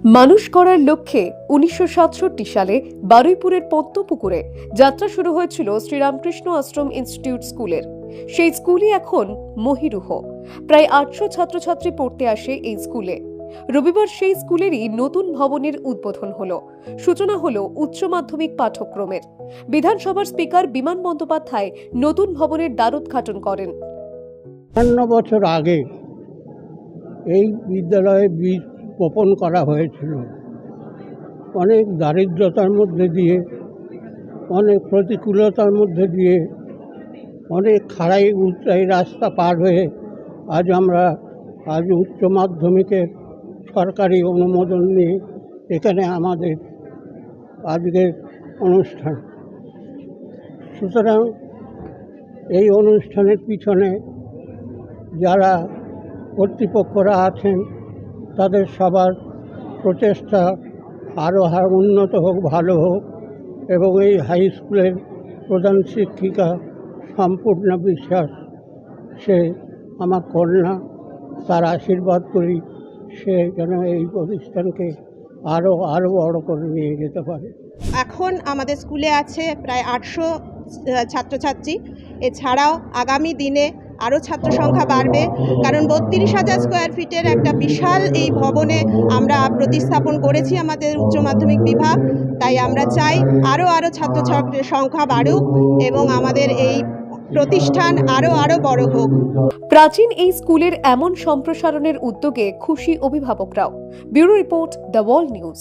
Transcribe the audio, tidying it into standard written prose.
মানুষ করার লক্ষ্যে 1967 সালে বারুইপুরের পদ্মপুকুরে যাত্রা শুরু হয়েছিল শ্রীরামকৃষ্ণ আশ্রম ইনস্টিটিউট স্কুলের। সেই স্কুলই এখন মহিরুহ। প্রায় 800 ছাত্রছাত্রী পড়তে আসে এই স্কুলে। রবিবার সেই স্কুলেরই নতুন ভবনের উদ্বোধন হলো। সূচনা হলো উচ্চ মাধ্যমিক পাঠ্যক্রমের। বিধানসভার স্পিকার বিমান বন্দ্যোপাধ্যায় নতুন ভবনের দ্বারোদ্ঘাটন করেন। ৫ বছর আগে এই বিদ্যালয়ে বীজ বপন করা হয়েছিল। অনেক দারিদ্রতার মধ্যে দিয়ে, অনেক প্রতিকূলতার মধ্যে দিয়ে, অনেক খাড়াই উচ্চাই রাস্তা পার হয়ে আজ উচ্চ মাধ্যমিকের সরকারি অনুমোদন নিয়ে এখানে আমাদের আজকের অনুষ্ঠান। সুতরাং এই অনুষ্ঠানের পিছনে যারা কর্তৃপক্ষরা আছেন তাদের সবার প্রচেষ্টা আরও উন্নত হোক, ভালো হোক, এবং এই হাই স্কুলের প্রধান শিক্ষিকা সম্পূর্ণ বিশ্বাস, সে আমার কন্যা, তার আশীর্বাদ করি সে যেন এই প্রতিষ্ঠানকে আরও বড় করে নিয়ে যেতে পারে। এখন আমাদের স্কুলে আছে প্রায় 800 ছাত্রছাত্রী। এছাড়াও আগামী দিনে আরও ছাত্র সংখ্যা বাড়বে, কারণ 32,000 স্কোয়ার ফিটের একটা বিশাল এই ভবনে আমরা প্রতিস্থাপন করেছি আমাদের উচ্চ মাধ্যমিক বিভাগ। তাই আমরা চাই আরও ছাত্রছাত্রীর সংখ্যা বাড়ুক এবং আমাদের এই প্রতিষ্ঠান আরও বড় হোক। প্রাচীন এই স্কুলের এমন সম্প্রসারণের উদ্যোগে খুশি অভিভাবকরাও। Bureau report, the Wall news.